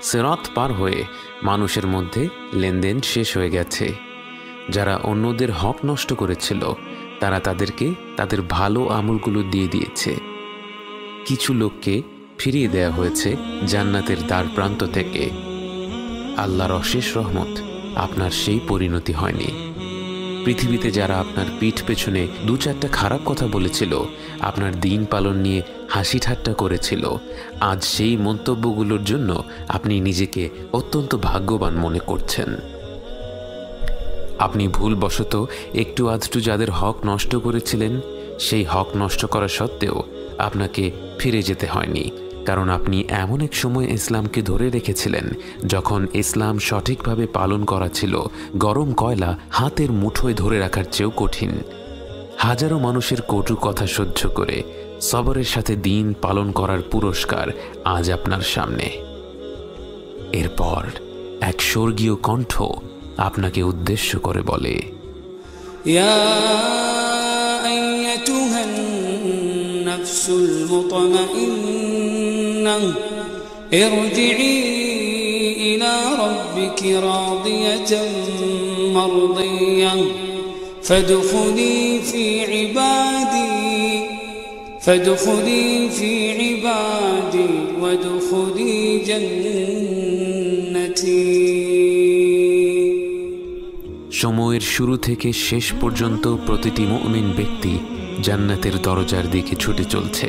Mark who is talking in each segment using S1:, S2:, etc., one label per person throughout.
S1: সিরাত পার হয়ে মানুষের মধ্যে লেনদেন শেষ হয়ে গেছে। যারা অন্যদের হক নষ্ট করেছিল তারা তাদেরকে তাদের ভালো আমলগুলো দিয়ে দিয়েছে। কিছু লোককে ফিরিয়ে দেয়া হয়েছে জান্নাতের দ্বার প্রান্ত থেকে। আল্লাহর অশেষ রহমত, আপনার সেই পরিণতি হয়নি। পৃথিবীতে যারা আপনার পিঠ পেছনে দু চারটা খারাপ কথা বলেছিল, আপনার দিন পালন নিয়ে হাসি ঠাট্টা করেছিল, আজ সেই মন্তব্যগুলোর জন্য আপনি নিজেকে অত্যন্ত ভাগ্যবান মনে করছেন। আপনি ভুলবশত একটু আধটু যাদের হক নষ্ট করেছিলেন, সেই হক নষ্ট করা সত্ত্বেও আপনাকে ফিরে যেতে হয়নি, কারণ আপনি এমন এক সময় ইসলামকে ধরে রেখেছিলেন যখন ইসলাম সঠিকভাবে পালন করা ছিল গরম কয়লা হাতের মুঠোয় ধরে রাখার চেয়েও কঠিন। হাজারো মানুষের কটু কথা সহ্য করে সবরের সাথে দিন পালন করার পুরস্কার আজ আপনার সামনে। এরপর এক স্বর্গীয় কণ্ঠ আপনাকে উদ্দেশ্য করে বলে,
S2: ইয়া আইয়াতুহান নাফসুল মুতমাইন্নাহ ইরজিই ইলা রাব্বিকি রাদিয়াতান মারদিয়াহ ফাদখুলি ফি ইবাদি ওয়াদখুলি জান্নাতি।
S1: সময়ের শুরু থেকে শেষ পর্যন্ত প্রতিটি মুমিন ব্যক্তি জান্নাতের দরজার দিকে ছুটে চলছে।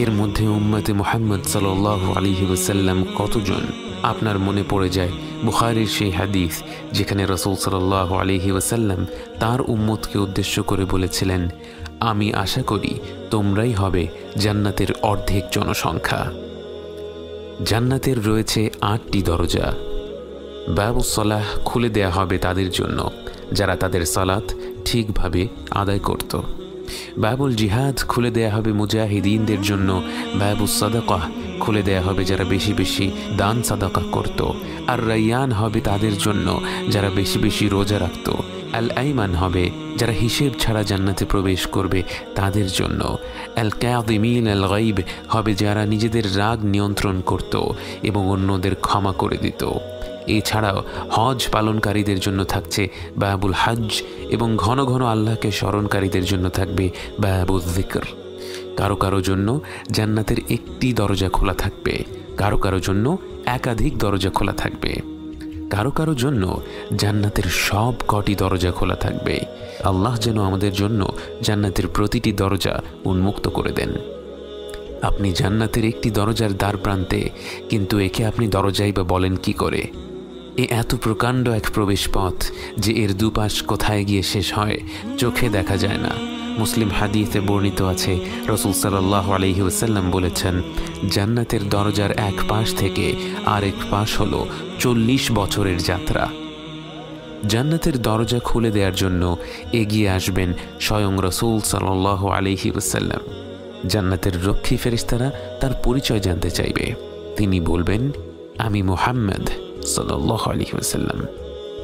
S1: এর মধ্যে উম্মতে মুহাম্মদ সাল্লাল্লাহু আলাইহি ওয়াসাল্লাম কতজন? আপনার মনে পড়ে যায় বুখারীর সেই হাদিস যেখানে রাসূল সাল্লাল্লাহু আলাইহি ওয়াসাল্লাম তার উম্মতকে উদ্দেশ্য করে বলেছিলেন, আমি আশা করি তোমরাই হবে জান্নাতের অর্ধেক জনসংখ্যা। জান্নাতের রয়েছে 8টি দরজা। বাবুস সালাহ খুলে দেয়া হবে তাদের জন্য যারা তাদের সালাত ঠিকভাবে আদায় করত। বাবুল জিহাদ খুলে দেয়া হবে মুজাহিদিনদের জন্য। বাবুস সাদাকাহ খুলে দেয়া হবে যারা বেশি বেশি দান সাদাকা করত। আর রাইয়ান হবে তাদের জন্য যারা বেশি বেশি রোজা রাখত। আল আইমান হবে যারা হিসেব ছাড়া জান্নাতে প্রবেশ করবে তাদের জন্য। আল কাযিমিন আল গায়ব হবে যারা নিজেদের রাগ নিয়ন্ত্রণ করত এবং অন্যদের ক্ষমা করে দিত। এছাড়াও হজ পালনকারীদের জন্য থাকছে বাবুল হজ এবং ঘন ঘন আল্লাহকে স্মরণকারীদের জন্য থাকবে বাবুল যিকর। কারো কারো জন্য জান্নাতের একটি দরজা খোলা থাকবে, কারো কারো জন্য একাধিক দরজা খোলা থাকবে, কারো কারো জন্য জান্নাতের সব কটি দরজা খোলা থাকবে। আল্লাহ যেন আমাদের জন্য জান্নাতের প্রতিটি দরজা উন্মুক্ত করে দেন। আপনি জান্নাতের একটি দরজার দ্বার প্রান্তে, কিন্তু একে আপনি দরজাই বা বলেন কি করে? এ এত প্রকাণ্ড এক প্রবেশ পথ যে এর দুপাশ কোথায় গিয়ে শেষ হয় চোখে দেখা যায় না। মুসলিম হাদিসে বর্ণিত আছে, রাসূল সাল্লাল্লাহু আলাইহি ওয়াসাল্লাম বলেছেন, জান্নাতের দরজার এক পাশ থেকে আরেক পাশ হলো 40 বছরের যাত্রা। জান্নাতের দরজা খুলে দেওয়ার জন্য এগিয়ে আসবেন স্বয়ং রাসূল সাল্লাল্লাহু আলাইহি ওয়াসাল্লাম। জান্নাতের রক্ষী ফেরেশতারা তার পরিচয় জানতে চাইবে। তিনি বলবেন, আমি মুহাম্মদ সাল্লাল্লাহু আলাইহি ওয়াসাল্লাম।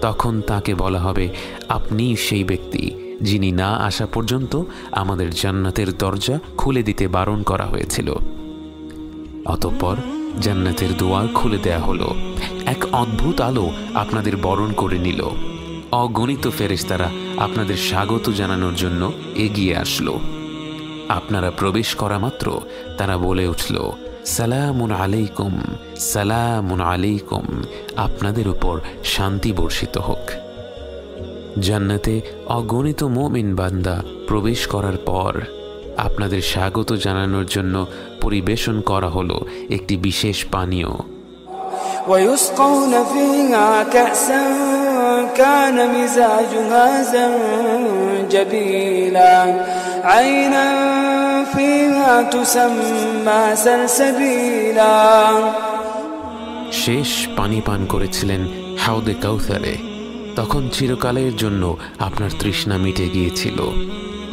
S1: তখন তাকে বলা হবে, আপনি সেই ব্যক্তি যিনি না আসা পর্যন্ত আমাদের জান্নাতের দরজা খুলে দিতে বারণ করা হয়েছিল। অতঃপর জান্নাতের দুয়ার খুলে দেয়া হলো। এক অদ্ভুত আলো আপনাদের বরণ করে নিল। অগণিত ফেরেশতারা আপনাদের স্বাগত জানানোর জন্য এগিয়ে আসলো। আপনারা প্রবেশ করা মাত্র তারা বলে উঠল, সালামুন আলাইকুম, সালামুন আলাইকুম, আপনাদের উপর শান্তি বর্ষিত হোক। জান্নাতে অগণিত মুমিন বান্দা প্রবেশ করার পর আপনাদের স্বাগত জানানোর জন্য পরিবেশন করা হলো একটি বিশেষ পানীয়।
S2: ويسقون فيها كأسا كان مزاجها زنجبيلا عينا فيها تسمى سلسبيلا।
S1: শেষ পানি পান করেছিলেন হাউদে কাউসারে। তখন চিরকালের জন্য আপনার তৃষ্ণা মিটে গিয়েছিল।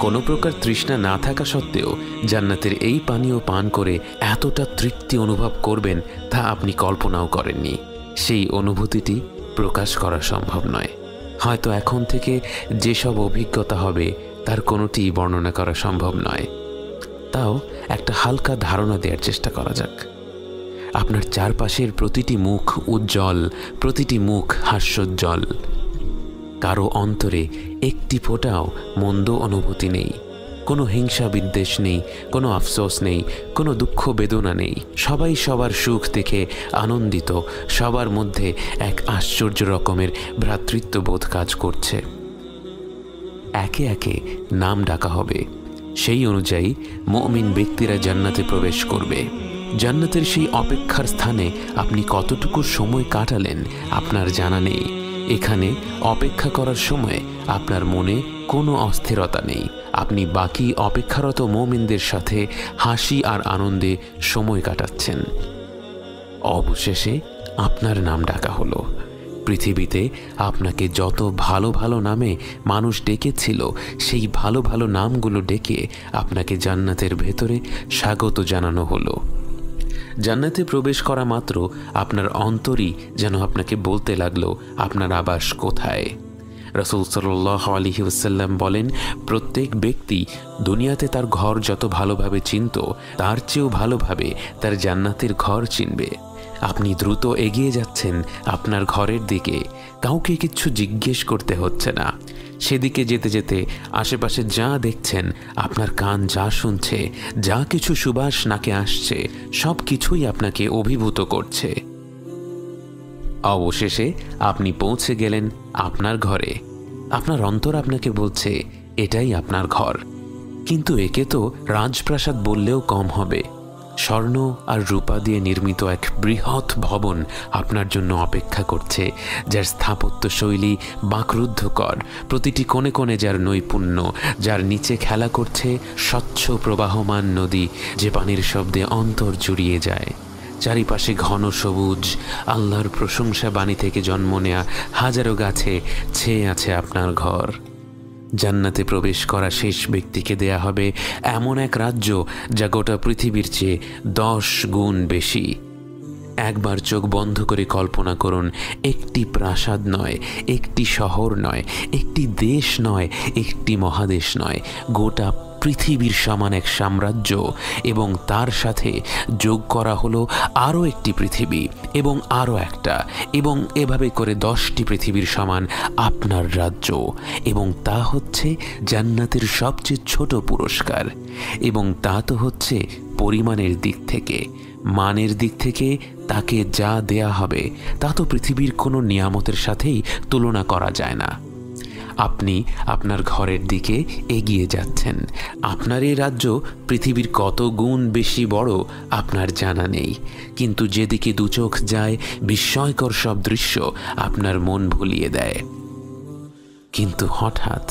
S1: কোনো প্রকার তৃষ্ণা না থাকা সত্ত্বেও জান্নাতের এই পানীয় পান করে এতটা তৃপ্তি অনুভব করবেন তা আপনি কল্পনাও করেননি। সেই অনুভূতিটি প্রকাশ করা সম্ভব নয়। হয়তো এখন থেকে যেসব অভিজ্ঞতা হবে তার কোনোটি বর্ণনা করা সম্ভব নয়। তাও একটা হালকা ধারণা দেওয়ার চেষ্টা করা যাক। আপনার চারপাশের প্রতিটি মুখ উজ্জ্বল, প্রতিটি মুখ হাস্যোজ্জ্বল। কারো অন্তরে একটি ফোঁটাও মন্দ অনুভূতি নেই, কোনো হিংসা বিদ্বেষ নেই, কোনো আফসোস নেই, কোনো দুঃখ বেদনা নেই। সবাই সবার সুখ দেখে আনন্দিত, সবার মধ্যে এক আশ্চর্য রকমের ভ্রাতৃত্ববোধ কাজ করছে। একে একে নাম ডাকা হবে, সেই অনুযায়ী মুমিন ব্যক্তিরা জান্নাতে প্রবেশ করবে। জান্নাতের সেই অপেক্ষার স্থানে আপনি কতটুকু সময় কাটালেন আপনার জানা নেই। এখানে অপেক্ষা করার সময় আপনার মনে কোনো অস্থিরতা নেই। আপনি বাকি অপেক্ষারত মুমিনদের সাথে হাসি আর আনন্দে সময় কাটাচ্ছেন। অবশেষে আপনার নাম ডাকা হলো। পৃথিবীতে আপনাকে যত ভালো ভালো নামে মানুষ ডেকেছিল, সেই ভালো ভালো নামগুলো ডেকে আপনাকে জান্নাতের ভেতরে স্বাগত জানানো হলো। জান্নাতে প্রবেশ করা মাত্র আপনার অন্তরই যেন আপনাকে বলতে লাগলো আপনার আবাস কোথায়। রাসূল সাল্লাল্লাহু আলাইহি ওয়াসাল্লাম বলেন, প্রত্যেক ব্যক্তি দুনিয়াতে তার ঘর যত ভালোভাবে চিনত, তার চেয়েও ভালোভাবে তার জান্নাতের ঘর চিনবে। আপনি দ্রুত এগিয়ে যাচ্ছেন আপনার ঘরের দিকে, কাউকে কিচ্ছু জিজ্ঞেস করতে হচ্ছে না। সেদিকে যেতে যেতে আশেপাশে যা দেখছেন, আপনার কান যা শুনছে, যা কিছু সুবাস নাকে আসছে, সব কিছুই আপনাকে অভিভূত করছে। অবশেষে আপনি পৌঁছে গেলেন আপনার ঘরে। আপনার অন্তর আপনাকে বলছে এটাই আপনার ঘর। কিন্তু একে তো রাজপ্রাসাদ বললেও কম হবে। স্বর্ণ আর রূপা দিয়ে নির্মিত এক বৃহৎ ভবন আপনার জন্য অপেক্ষা করছে, যার স্থাপত্যশৈলী বাকরুদ্ধকর, প্রতিটি কোণে কোণে যার নৈপুণ্য, যার নিচে খেলা করছে স্বচ্ছ প্রবাহমান নদী, যে পানির শব্দে অন্তর জুড়িয়ে যায়। চারিপাশে ঘন সবুজ, আল্লাহর প্রশংসা বাণী থেকে জন্ম নেয়া হাজারো গাছে ছেয়ে আছে আপনার ঘর। জান্নাতে প্রবেশ করা শেষ ব্যক্তিকে দেয়া হবে এমন এক রাজ্য যা গোটা পৃথিবীর চেয়ে 10 গুণ বেশি। একবার চোখ বন্ধ করে কল্পনা করুন, একটি প্রাসাদ নয়, একটি শহর নয়, একটি দেশ নয়, একটি মহাদেশ নয়, গোটা পৃথিবীর সমান এক সাম্রাজ্য, এবং তার সাথে যোগ করা হলো আরও একটি পৃথিবী এবং আরও একটা, এবং এভাবে করে 10টি পৃথিবীর সমান আপনার রাজ্য। এবং তা হচ্ছে জান্নাতের সবচেয়ে ছোট পুরস্কার। এবং তা তো হচ্ছে পরিমাণের দিক থেকে। মানের দিক থেকে তাকে যা দেয়া হবে তা তো পৃথিবীর কোনো নিয়ামতের সাথেই তুলনা করা যায় না। আপনি আপনার ঘরের দিকে এগিয়ে যাচ্ছেন। আপনার এই রাজ্য পৃথিবীর কত গুণ বেশি বড় আপনার জানা নেই, কিন্তু যেদিকে দুচোখ যায় বিস্ময়কর সব দৃশ্য আপনার মন ভুলিয়ে দেয়। কিন্তু হঠাৎ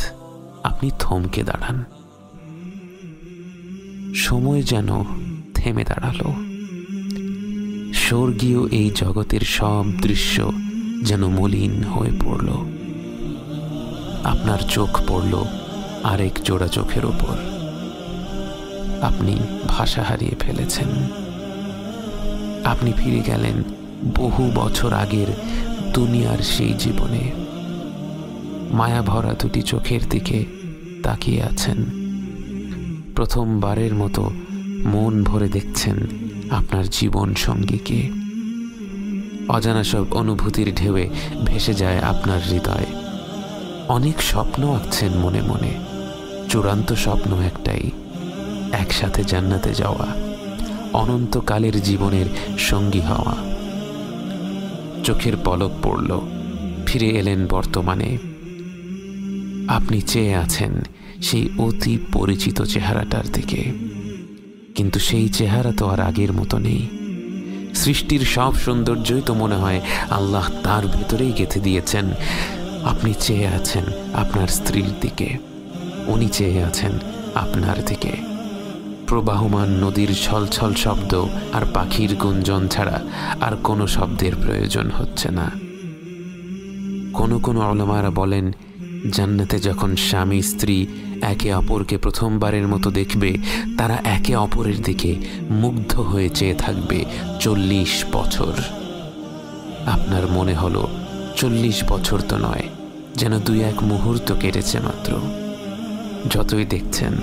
S1: আপনি থমকে দাঁড়ান। সময় যেন থেমে দাঁড়ালো। স্বর্গীয় এই জগতের সব দৃশ্য যেন মলিন হয়ে পড়ল। আপনার চোখ পড়ল আরেক জোড়া চোখের ওপর। আপনি ভাষা হারিয়ে ফেলেছেন। আপনি ফিরে গেলেন বহু বছর আগের দুনিয়ার সেই জীবনে। মায়া ভরা দুটি চোখের দিকে তাকিয়ে আছেন। প্রথমবারের মতো মন ভরে দেখছেন আপনার জীবন সঙ্গীকে। অজানা সব অনুভূতির ঢেউয়ে ভেসে যায় আপনার হৃদয়। অনেক স্বপ্ন আঁকছেন মনে মনে। চূড়ান্ত স্বপ্ন একটাই, একসাথে জান্নাতে যাওয়া, অনন্তকালের জীবনের সঙ্গী হওয়া। চোখের পলক পড়ল, ফিরে এলেন বর্তমানে। আপনি চেয়ে আছেন সেই অতি পরিচিত চেহারাটার দিকে, কিন্তু সেই চেহারা তো আর আগের মতো নেই। সৃষ্টির সব সৌন্দর্যই তো মনে হয় আল্লাহ তার ভেতরেই গেঁথে দিয়েছেন। আপনি চেয়ে আছেন আপনার স্ত্রীর দিকে, উনি চেয়ে আছেন আপনার দিকে। প্রবাহমান নদীর ছলছল শব্দ আর পাখির গুঞ্জন ছাড়া আর কোনো শব্দের প্রয়োজন হচ্ছে না। কোনো কোনো উলামারা বলেন, জান্নাতে যখন স্বামী স্ত্রী একে অপরকে প্রথমবারের মতো দেখবে, তারা একে অপরের দিকে মুগ্ধ হয়ে চেয়ে থাকবে 40 বছর। আপনার মনে হলো 40 বছর তো নয়, যেন 2-1 মুহূর্ত কেটেছে মাত্র। যতই দেখছেন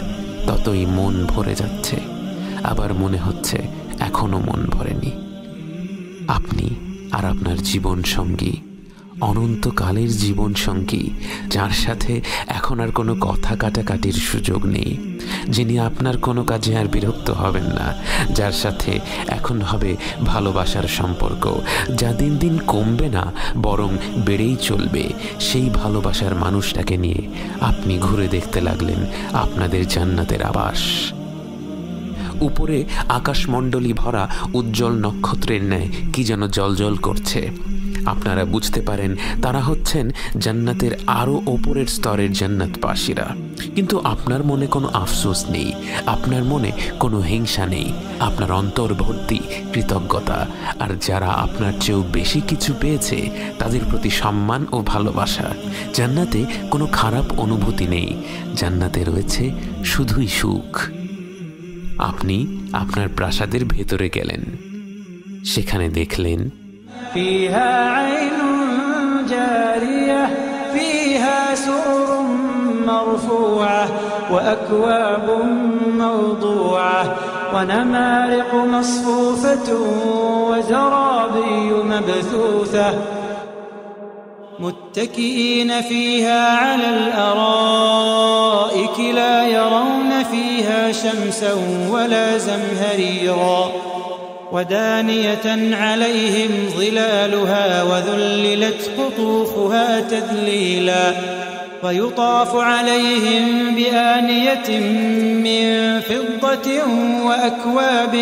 S1: ততই মন ভরে যাচ্ছে, আবার মনে হচ্ছে এখনো মন ভরেনি। আপনি আর আপনার জীবন সঙ্গী, অনন্তকালের জীবন সঙ্গী, যার সাথে এখন আর কোনো কথা কাটাকাটির সুযোগ নেই, যিনি আপনার কোনো কাজে আর বিরক্ত হবেন না, যার সাথে এখন হবে ভালোবাসার সম্পর্ক, যা দিন দিন কমবে না বরং বেড়েই চলবে। সেই ভালোবাসার মানুষটাকে নিয়ে আপনি ঘুরে দেখতে লাগলেন আপনাদের জান্নাতের আবাস। উপরে আকাশমণ্ডলী ভরা উজ্জ্বল নক্ষত্রের ন্যায় কি যেন জ্বলজ্বল করছে। আপনারা বুঝতে পারেন তারা হচ্ছেন জান্নাতের আরও ওপরের স্তরের জান্নাতবাসীরা। কিন্তু আপনার মনে কোনো আফসোস নেই, আপনার মনে কোনো হিংসা নেই, আপনার অন্তর ভর্তি কৃতজ্ঞতা। আর যারা আপনার চেয়েও বেশি কিছু পেয়েছে তাদের প্রতি সম্মান ও ভালোবাসা। জান্নাতে কোনো খারাপ অনুভূতি নেই, জান্নাতে রয়েছে শুধুই সুখ। আপনি আপনার প্রাসাদের ভেতরে গেলেন, সেখানে দেখলেন
S2: فيها عين جارية فيها سرر مرفوعة وأكواب موضوعة ونمارق مصفوفة وزرابي مبثوثة متكئين فيها على الأرائك لا يرون فيها شمسا ولا زمهريرا ودانية عليهم ظلالها وذللت قطوفها تذليلا ويطاف عليهم بآنية من فضة وأكواب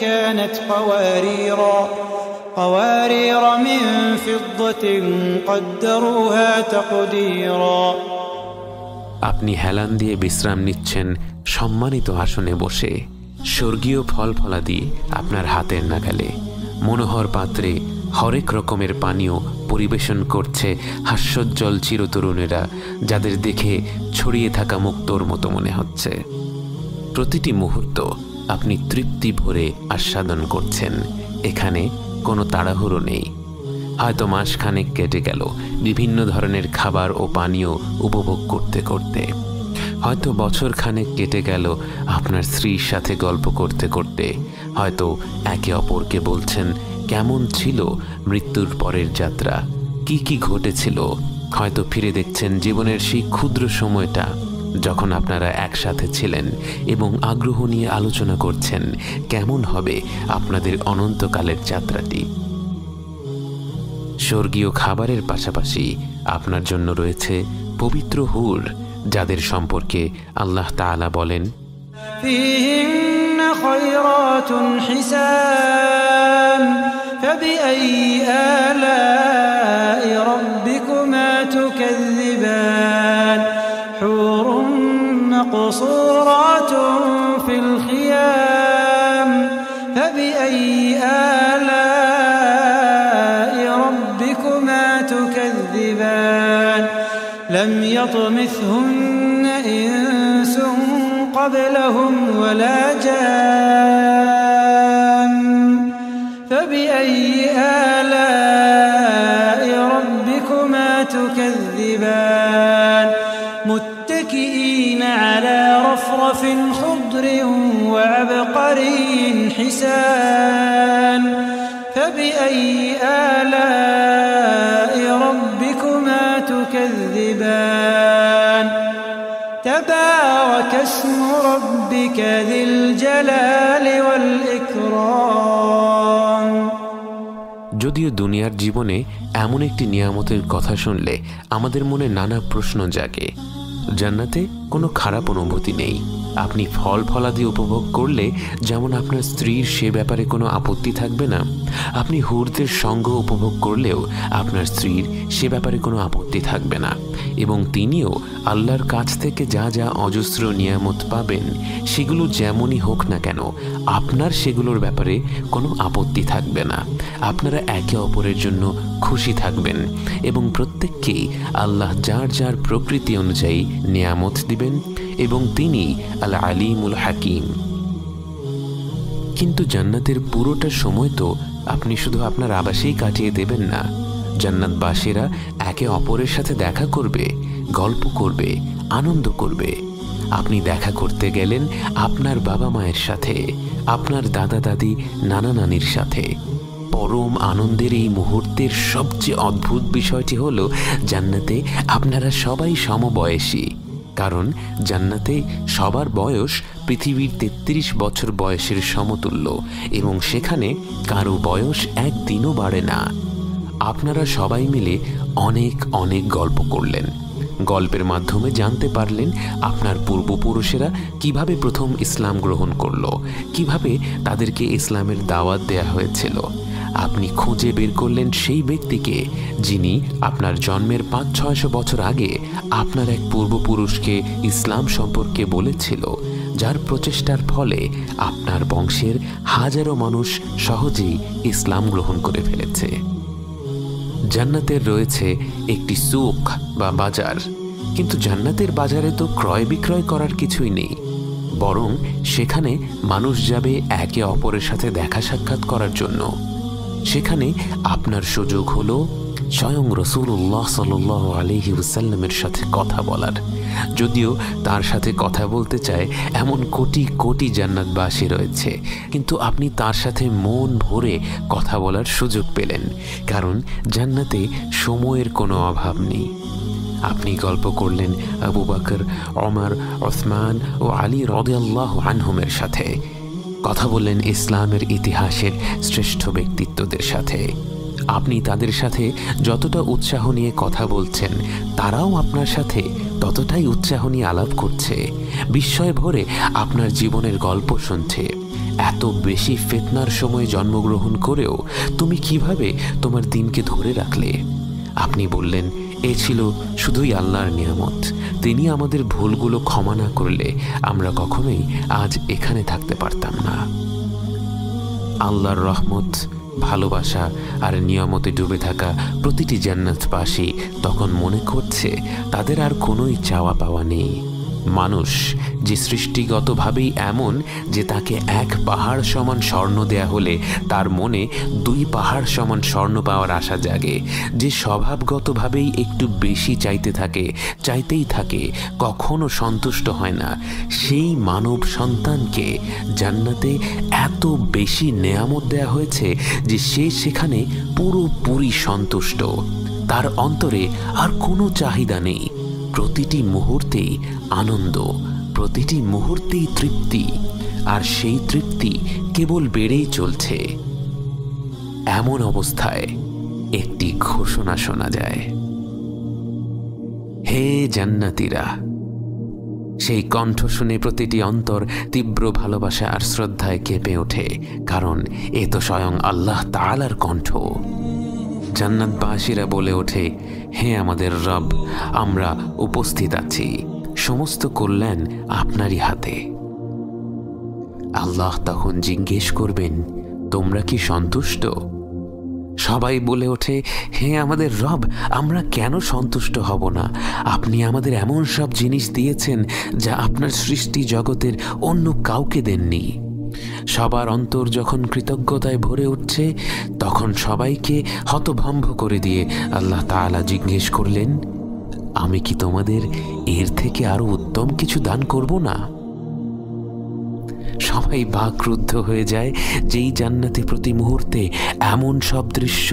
S2: كانت قوارير من فضة قدروها تقديرا।
S1: আপনি হেলান দিয়ে বিশ্রাম নিচ্ছেন সম্মানিত আসনে বসে। স্বর্গীয় ফল ফলাদি আপনার হাতের নাগালে। মনোহর পাত্রে হরেক রকমের পানীয় পরিবেশন করছে হাস্যোজ্জ্বল চিরতরুণেরা, যাদের দেখে ছড়িয়ে থাকা মুক্তোর মতো মনে হচ্ছে। প্রতিটি মুহূর্ত আপনি তৃপ্তি ভরে আস্বাদন করছেন। এখানে কোনো তাড়াহুড়ো নেই। হয়তো মাসখানেক কেটে গেল বিভিন্ন ধরনের খাবার ও পানীয় উপভোগ করতে করতে। হয়তো বছর খানেক কেটে গেল আপনার স্ত্রীর সাথে গল্প করতে করতে। হয়তো একে অপরকে বলছেন কেমন ছিল মৃত্যুর পরের যাত্রা, কি কি ঘটেছিল। হয়তো ফিরে দেখছেন জীবনের সেই ক্ষুদ্র সময়টা যখন আপনারা একসাথে ছিলেন এবং আগ্রহ নিয়ে আলোচনা করছেন কেমন হবে আপনাদের অনন্তকালের যাত্রাটি। স্বর্গীয় খাবারের পাশাপাশি আপনার জন্য রয়েছে পবিত্র হুর, যাদের সম্পর্কে আল্লাহ তাআলা বলেন
S2: فيهن خيرات حسان فبأي آلاء ربكما تكذبان حور مقصورات في الخيام فبأي آلاء ربكما تكذبان لم يطمثهن إنس قبلهم ولا جان فبأي آلاء ربكما تكذبان متكئين على رفرف خضر وعبقري حسان فبأي آلاء ربكما تكذبان تبارك اسم ربك ذي الجلال والإكرام।
S1: যদিও দুনিয়ার জীবনে এমন একটি নিয়ামতের কথা শুনলে আমাদের মনে নানা প্রশ্ন জাগে। জান্নাতে কোনো খারাপ অনুভূতি নেই। আপনি ফল ফলাদি উপভোগ করলে যেমন আপনার স্ত্রীর সে ব্যাপারে কোনো আপত্তি থাকবে না, আপনি হুরদের সঙ্গ উপভোগ করলেও আপনার স্ত্রীর সে ব্যাপারে কোনো আপত্তি থাকবে না। এবং তিনিও আল্লাহর কাছ থেকে যা যা অজস্র নিয়ামত পাবেন সেগুলো যেমনই হোক না কেন আপনার সেগুলোর ব্যাপারে কোনো আপত্তি থাকবে না। আপনারা একে অপরের জন্য খুশি থাকবেন এবং প্রত্যেককেই আল্লাহ যার যার প্রকৃতি অনুযায়ী নিয়ামত দিবেন এবং তিনি আল আলিমুল হাকিম। কিন্তু জান্নাতের পুরোটা সময় তো আপনি শুধু আপনার আবাসেই কাটিয়ে দেবেন না। জান্নাতবাসীরা একে অপরের সাথে দেখা করবে, গল্প করবে, আনন্দ করবে। আপনি দেখা করতে গেলেন আপনার বাবা মায়ের সাথে, আপনার দাদা দাদি নানা নানির সাথে। পরম আনন্দের এই মুহূর্তের সবচেয়ে অদ্ভুত বিষয়টি হলো জান্নাতে আপনারা সবাই সমবয়সী, কারণ জান্নাতে সবার বয়স পৃথিবীর 33 বছর বয়সের সমতুল্য এবং সেখানে কারো বয়স একদিনও বাড়ে না। আপনারা সবাই মিলে অনেক অনেক গল্প করলেন। গল্পের মাধ্যমে জানতে পারলেন আপনার পূর্বপুরুষেরা কিভাবে প্রথম ইসলাম গ্রহণ করলো, কিভাবে তাদেরকে ইসলামের দাওয়াত দেয়া হয়েছিল। আপনি খুঁজে বের করলেন সেই ব্যক্তিকে যিনি আপনার জন্মের 500-600 বছর আগে আপনার এক পূর্বপুরুষকে ইসলাম সম্পর্কে বলেছিল, যার প্রচেষ্টার ফলে আপনার বংশের হাজারো মানুষ সহজেই ইসলাম গ্রহণ করে ফেলেছে। জান্নাতের রয়েছে একটি সুক বা বাজার, কিন্তু জান্নাতের বাজারে তো ক্রয় বিক্রয় করার কিছুই নেই, বরং সেখানে মানুষ যাবে একে অপরের সাথে দেখা সাক্ষাৎ করার জন্য। সেখানে আপনার সুযোগ হলো স্বয়ং রাসূলুল্লাহ সাল্লাল্লাহু আলাইহি ওয়াসাল্লামের সাথে কথা বলার। যদিও তার সাথে কথা বলতে চায় এমন কোটি কোটি জান্নাতবাসী রয়েছে, কিন্তু আপনি তার সাথে মন ভরে কথা বলার সুযোগ পেলেন, কারণ জান্নাতে সময়ের কোনো অভাব নেই। আপনি গল্প করলেন আবু বকর, ওমর, ওসমান ও আলী রাদিয়াল্লাহু আনহুমের সাথে, কথা বললেন ইসলামের ইতিহাসের শ্রেষ্ঠ ব্যক্তিত্বদের সাথে। আপনি তাদের সাথে যতটা উৎসাহ নিয়ে কথা বলছেন, তারাও আপনার সাথে ততটাই উৎসাহ নিয়ে আলাপ করছে, বিস্ময় ভরে আপনার জীবনের গল্প শুনছে। এত বেশি ফিতনার সময় জন্মগ্রহণ করেও তুমি কিভাবে তোমার দিনকে ধরে রাখলে? আপনি বললেন, এ ছিল শুধুই আল্লাহর নিয়ামত, তিনি আমাদের ভুলগুলো ক্ষমা না করলে আমরা কখনোই আজ এখানে থাকতে পারতাম না। আল্লাহর রহমত, ভালোবাসা আর নিয়ামতে ডুবে থাকা প্রতিটি জান্নাতবাসী তখন মনে করছে তাদের আর কোনোই চাওয়া পাওয়া নেই। মানুষ যে সৃষ্টিগতভাবেই এমন যে তাকে এক পাহাড় সমান স্বর্ণ দেয়া হলে তার মনে 2 পাহাড় সমান স্বর্ণ পাওয়ার আশা জাগে, যে স্বভাবগতভাবেই একটু বেশি চাইতেই থাকে, কখনো সন্তুষ্ট হয় না, সেই মানব সন্তানকে জান্নাতে এত বেশি নেয়ামত দেয়া হয়েছে যে সে সেখানে পুরোপুরি সন্তুষ্ট। তার অন্তরে আর কোনো চাহিদা নেই, প্রতিটি মুহূর্তেই আনন্দ, প্রতিটি মুহূর্তেই তৃপ্তি, আর সেই তৃপ্তি কেবল বেড়েই চলছে। এমন অবস্থায় একটি ঘোষণা শোনা যায়, হে জান্নাতীরা। সেই কণ্ঠ শুনে প্রতিটি অন্তর তীব্র ভালোবাসা আর শ্রদ্ধায় কেঁপে ওঠে, কারণ এ তো স্বয়ং আল্লাহ তাআলার কণ্ঠ। জান্নাতবাসীরা বলে ওঠে, হে আমাদের রব, আমরা উপস্থিত আছি, সমস্ত কল্যাণ আপনারই হাতে। আল্লাহ তখন জিজ্ঞেস করবেন, তোমরা কি সন্তুষ্ট? সবাই বলে ওঠে, হে আমাদের রব, আমরা কেন সন্তুষ্ট হব না? আপনি আমাদের এমন সব জিনিস দিয়েছেন যা আপনার সৃষ্টি জগতের অন্য কাউকে দেননি। সবার অন্তর যখন কৃতজ্ঞতায় ভরে উঠছে, তখন সবাইকে হতভম্ব করে দিয়ে আল্লাহ তাআলা জিজ্ঞেস করলেন, আমি কি তোমাদের এর থেকে আরো উত্তম কিছু দান করব না? সবাই বাকরুদ্ধ হয়ে যায়, যেই জান্নাতে প্রতি মুহূর্তে এমন সব দৃশ্য,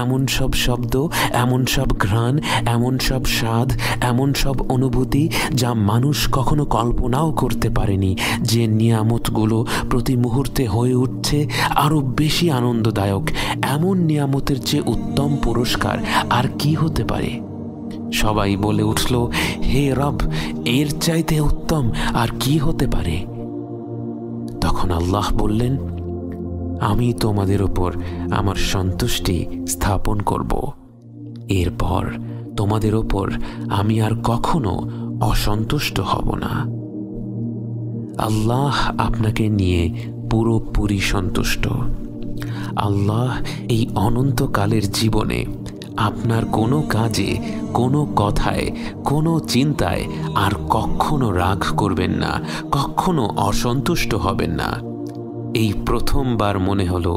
S1: এমন সব শব্দ, এমন সব ঘ্রাণ, এমন সব স্বাদ, এমন সব অনুভূতি যা মানুষ কখনো কল্পনাও করতে পারেনি, যে নিয়ামতগুলো প্রতি মুহূর্তে হয়ে উঠছে আরো বেশি আনন্দদায়ক। এমন নিয়ামতের চেয়ে উত্তম পুরস্কার আর কি হতে পারে? সবাই বলে উঠল, হে রব, এর চাইতে উত্তম আর কি হতে পারে? তখন আল্লাহ বললেন, আমি তোমাদের উপর আমার সন্তুষ্টি স্থাপন করব, এরপর তোমাদের উপর আমি আর কখনো অসন্তুষ্ট হব না। আল্লাহ আপনাকে নিয়ে পুরোপুরি সন্তুষ্ট। আল্লাহ এই অনন্তকালের জীবনে আপনার কোনো কাজে, কোনো কথায়, কোনো চিন্তায় আর কখনো রাগ করবেন না, কখনো অসন্তুষ্ট হবেন না। এই প্রথমবার মনে হলো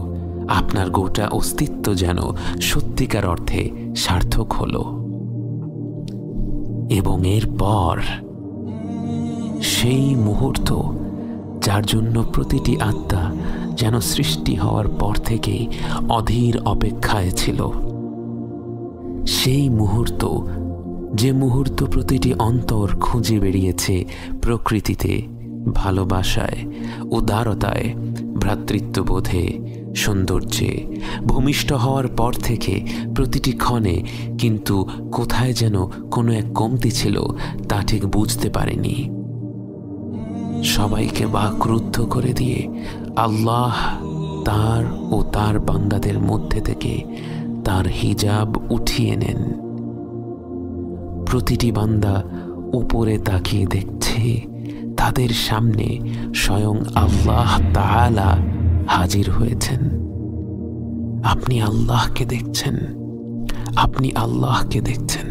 S1: আপনার গোটা অস্তিত্ব যেন সত্যিকার অর্থে সার্থক হলো। এবং এরপর সেই মুহূর্ত যার জন্য প্রতিটি আত্মা যেন সৃষ্টি হওয়ার পর থেকেই অধীর অপেক্ষায় ছিল। সেই মুহূর্ত, যে মুহূর্ত প্রতিটি অন্তর খুঁজে বেরিয়েছে প্রকৃতিতে, ভালোবাসায়, উদারতায়, ভ্রাতৃত্ববোধে, সৌন্দর্যে। ভূমিষ্ঠ হওয়ার পর থেকে প্রতিটি ক্ষণে কিন্তু কোথায় যেন কোনো এক কমতি ছিল, তা ঠিক বুঝতে পারেনি। সবাইকে বাকরুদ্ধ করে দিয়ে আল্লাহ তার ও তার বান্দাদের মধ্যে থেকে তার হিজাব উঠিয়ে নেন। প্রতিটি বান্দা উপরে তাকিয়ে দেখছে, তাদের সামনে স্বয়ং আল্লাহ তাআলা হাজির হয়েছেন। আপনি আল্লাহকে দেখছেন, আপনি আল্লাহকে দেখছেন,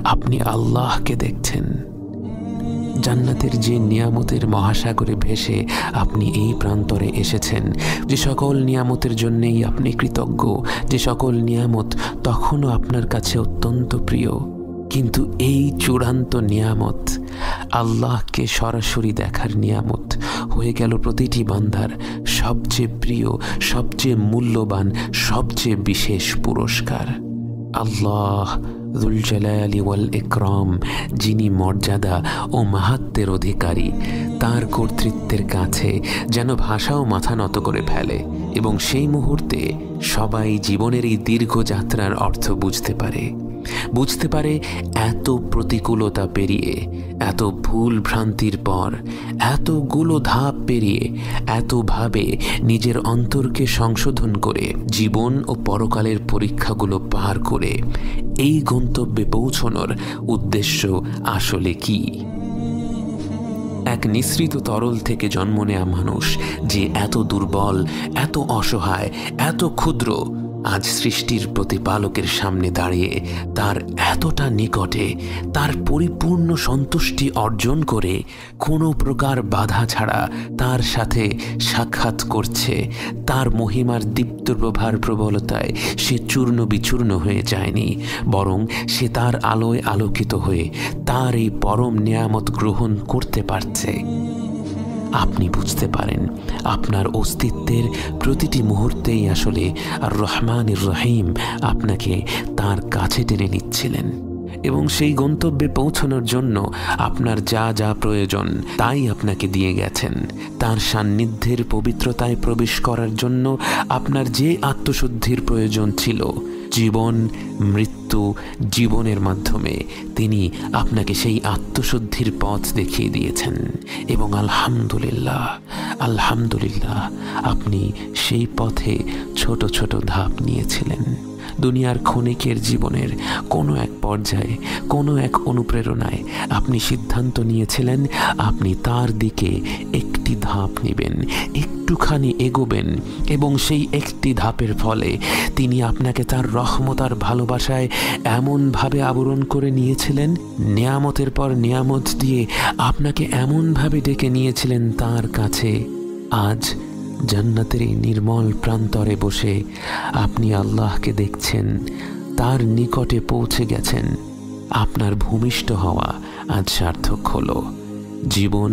S1: আপনি আল্লাহকে দেখছেন। জান্নাতের যে নিয়ামতের মহাসাগরে ভেসে আপনি এই প্রান্তরে এসেছেন, যে সকল নিয়ামতের জন্যেই আপনি কৃতজ্ঞ, যে সকল নিয়ামত তখনও আপনার কাছে অত্যন্ত প্রিয়, কিন্তু এই চূড়ান্ত নিয়ামত, আল্লাহকে সরাসরি দেখার নিয়ামত, হয়ে গেল প্রতিটি বান্দার সবচেয়ে প্রিয়, সবচেয়ে মূল্যবান, সবচেয়ে বিশেষ পুরস্কার। আল্লাহ যুল জালালি ওয়াল ইকরাম, যিনি মর্যাদা ও মাহাত্ম্যের অধিকারী, তার কর্তৃত্বের কাছে যেন ভাষাও মাথা নত করে ফেলে, এবং সেই মুহূর্তে সবাই জীবনের এই দীর্ঘ যাত্রার অর্থ বুঝতে পারে এত প্রতিকূলতা পেরিয়ে, এত ভুল ভ্রান্তির পর, এতগুলো ধাপ পেরিয়ে, এতভাবে নিজের অন্তরকে সংশোধন করে, জীবন ও পরকালের পরীক্ষাগুলো পার করে এই গন্তব্যে পৌঁছানোর উদ্দেশ্য আসলে কি। এক নিঃসৃত তরল থেকে জন্ম নেয়া মানুষ যে এত দুর্বল, এত অসহায়, এত ক্ষুদ্র, আজ সৃষ্টির প্রতিপালকের সামনে দাঁড়িয়ে তার এতটা নিকটে, তার পরিপূর্ণ সন্তুষ্টি অর্জন করে কোনো প্রকার বাধা ছাড়া তার সাথে সাক্ষাৎ করছে। তার মহিমার দীপ্ত প্রভার প্রবলতায় সে চূর্ণ বিচূর্ণ হয়ে যায়নি, বরং সে তার আলোয় আলোকিত হয়ে তার এই পরম নিয়ামত গ্রহণ করতে পারছে। আপনি বুঝতে পারেন আপনার অস্তিত্বের প্রতিটি মুহূর্তেই আসলে আর রহমানির রহিম আপনাকে তার কাছে টেনে নিচ্ছিলেন, এবং সেই গন্তব্যে পৌঁছানোর জন্য আপনার যা যা প্রয়োজন তাই আপনাকে দিয়ে গেছেন। তার সান্নিধ্যের পবিত্রতায় প্রবেশ করার জন্য আপনার যে আত্মশুদ্ধির প্রয়োজন ছিল, জীবন, মৃত্যু, জীবনের মাধ্যমে তিনি আপনাকে সেই আত্মশুদ্ধির পথ দেখিয়ে দিয়েছেন। এবং আলহামদুলিল্লাহ, আলহামদুলিল্লাহ, আপনি সেই পথে ছোট ছোট ধাপ নিয়েছিলেন। দুনিয়ার ক্ষণিকের জীবনের কোনো এক পর্যায়ে, কোনো এক অনুপ্রেরণায় আপনি সিদ্ধান্ত নিয়েছিলেন আপনি তার দিকে একটি ধাপ নেবেন, একটুখানি এগোবেন, এবং সেই একটি ধাপের ফলে তিনি আপনাকে তার রহমত আর ভালোবাসায় এমনভাবে আবরণ করে নিয়েছিলেন, নিয়ামতের পর নিয়ামত দিয়ে আপনাকে এমনভাবে ডেকে নিয়েছিলেন তার কাছে। আজ জান্নাতের এই নির্মল প্রান্তরে বসে আপনি আল্লাহকে দেখছেন, তার নিকটে পৌঁছে গেছেন। আপনার ভূমিষ্ঠ হওয়া আজ সার্থক হলো। জীবন,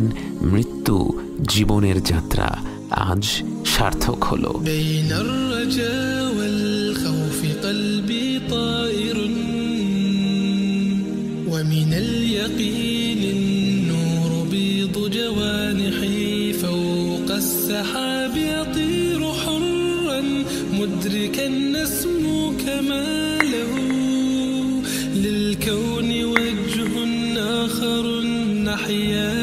S1: মৃত্যু, জীবনের যাত্রা আজ সার্থক হলো।
S3: ومن اليقين النور بيض جوانحي فوق السحاب يطير حرا مدركا نسمو كماله للكون وجه آخر نحيا